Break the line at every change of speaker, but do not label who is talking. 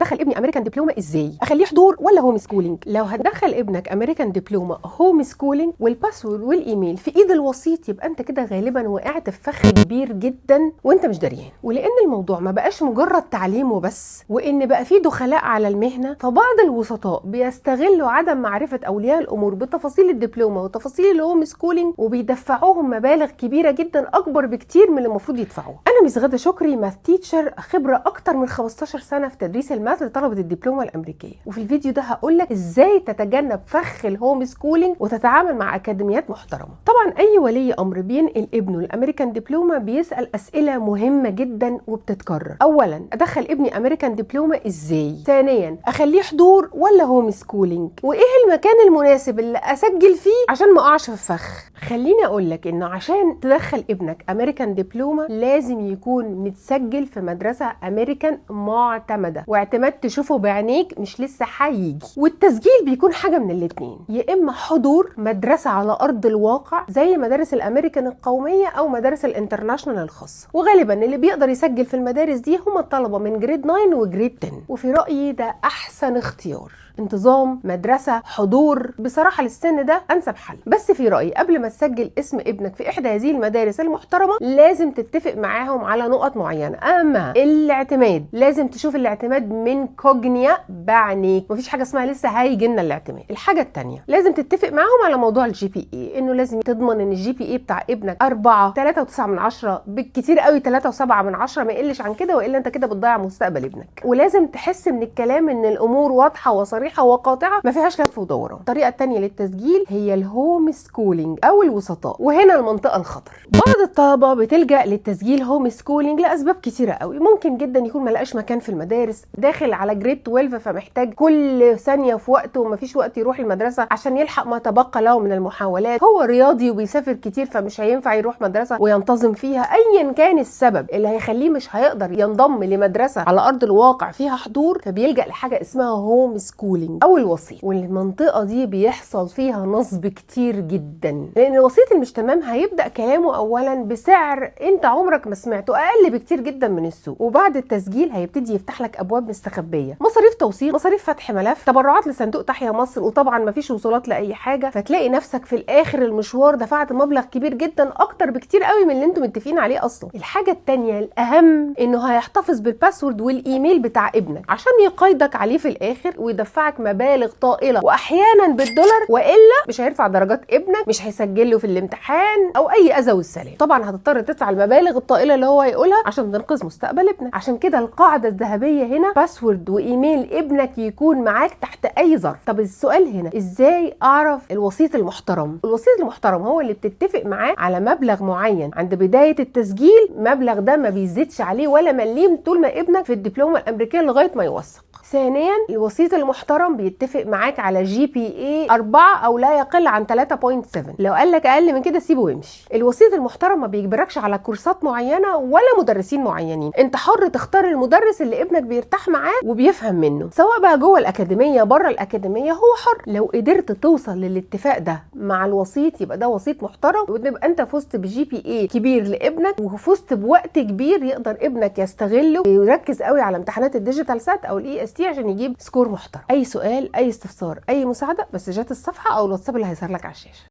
ادخل ابني امريكان دبلومه ازاي؟ اخليه حضور ولا هوم سكولينج؟ لو هتدخل ابنك امريكان دبلومه هوم سكولينج والباسورد والايميل في ايد الوسيط، يبقى انت كده غالبا وقعت في فخ كبير جدا وانت مش دريان. ولان الموضوع ما بقاش مجرد تعليم وبس، وان بقى في دخلاء على المهنه، فبعض الوسطاء بيستغلوا عدم معرفه اولياء الامور بتفاصيل الدبلومه وتفاصيل الهوم سكولينج، وبيدفعوهم مبالغ كبيره جدا اكبر بكتير من اللي المفروض يدفعوه. انا مس غادة شكري، ماث تيتشر، خبره اكتر من 15 سنه في تدريس الماث لطلبه الدبلومه الامريكيه، وفي الفيديو ده هقول لك ازاي تتجنب فخ الهوم سكولينج وتتعامل مع اكاديميات محترمه. طبعا اي ولي امر بينقل ابنه الامريكان دبلومه بيسال اسئله مهمه جدا وبتتكرر. اولا، ادخل ابني امريكان دبلومه ازاي؟ ثانيا، اخليه حضور ولا هوم سكولينج؟ وايه المكان المناسب اللي اسجل فيه عشان ما اقعش في الفخ؟ خليني اقول لك انه عشان تدخل ابنك امريكان دبلومه لازم يكون متسجل في مدرسه امريكان معتمده، واعتماد تشوفه بعينيك مش لسه هيجي. والتسجيل بيكون حاجه من الاثنين، يا اما حضور مدرسه على ارض الواقع زي مدارس الامريكان القوميه او مدارس الانترناشونال الخاصه، وغالبا اللي بيقدر يسجل في المدارس دي هم الطلبه من جريد 9 وجريد 10. وفي رايي ده احسن اختيار. انتظام مدرسه حضور بصراحه للسن ده انسب حل. بس في رايي قبل ما تسجل اسم ابنك في احدى هذه المدارس المحترمه لازم تتفق معاهم على نقط معينه. اما الاعتماد لازم تشوف الاعتماد من كوجنيا بعينيك، مفيش حاجه اسمها لسه هيجي لنا الاعتماد. الحاجه الثانيه لازم تتفق معاهم على موضوع الجي بي اي، انه لازم تضمن ان الجي بي اي بتاع ابنك 4 3.9 بالكتير قوي 3.7 ما يقلش عن كده، والا انت كده بتضيع مستقبل ابنك. ولازم تحس من الكلام ان الامور واضحه وصريحه وقاطعه ما فيهاش لف ودوران. الطريقه الثانيه للتسجيل هي الهوم سكولينج او الوسطاء، وهنا المنطقه الخطر. بعض الطلبه بتلجا للتسجيل هوم سكولينج لاسباب كتيره قوي. ممكن جدا يكون ما لقاش مكان في المدارس، داخل على جريد 12 فمحتاج كل ثانيه في وقته وما فيش وقت يروح المدرسه عشان يلحق ما تبقى له من المحاولات. هو رياضي وبيسافر كتير فمش هينفع يروح مدرسه وينتظم فيها. ايا كان السبب اللي هيخليه مش هيقدر ينضم لمدرسه على ارض الواقع فيها حضور، فبيلجا لحاجه اسمها هوم سكولينج او الوسيط. والمنطقه دي بيحصل فيها نصب كتير جدا، لان الوسيط اللي مش تمام هيبدا كلامه اولا بسعر انت عمرك ما سمعته، اقل بكتير جدا من السوق، وبعد التسجيل هيبتدي يفتح لك ابواب مستخبيه، مصاريف توصيل، مصاريف فتح ملف، تبرعات لصندوق تحيا مصر، وطبعا ما فيش وصولات لاي حاجه. فتلاقي نفسك في الاخر المشوار دفعت مبلغ كبير جدا، اكتر بكتير قوي من اللي انتم متفقين عليه اصلا. الحاجه الثانيه الاهم انه هيحتفظ بالباسورد والايميل بتاع ابنك عشان يقيدك عليه في الاخر ويدفعك مبالغ طائله واحيانا بالدولار، والا مش هيرفع درجات ابنك، مش هيسجل له في الامتحان او اي اذى والسلام. طبعا هتضطر تدفع المبالغ الطائله اللي هو هيقولها عشان تنقذ مستقبل ابنك. عشان كده القاعده الذهبيه هنا باسورد وايميل ابنك يكون معاك تحت اي ظرف. طب السؤال هنا ازاي اعرف الوسيط المحترم؟ الوسيط المحترم هو اللي بتتفق معاه على مبلغ معين عند بدايه التسجيل، مبلغ ده ما بيزيدش عليه ولا مليم طول ما ابنك في الدبلومه الامريكيه لغايه ما يوثق. ثانيا، الوسيط المحترم بيتفق معاك على جي بي اي 4 او لا يقل عن 3.7. لو قال لك اقل من كده سيبه وامشي. الوسيط المحترم ما بيجبركش على كورسات معينه ولا مدرسين معينين، انت حر تختار المدرس اللي ابنك بيرتاح معاه وبيفهم منه، سواء بقى جوه الاكاديميه بره الاكاديميه هو حر. لو قدرت توصل للاتفاق ده مع الوسيط يبقى ده وسيط محترم، وتبقى انت فزت بجي بي اي كبير لابنك، وفزت بوقت كبير يقدر ابنك يستغله ويركز قوي على امتحانات الديجيتال سات او الاي اس تي عشان يجيب سكور محترم. اي سؤال، اي استفسار، اي مساعده، مسجات الصفحه او الواتساب اللي هيظهر لك على الشاشه.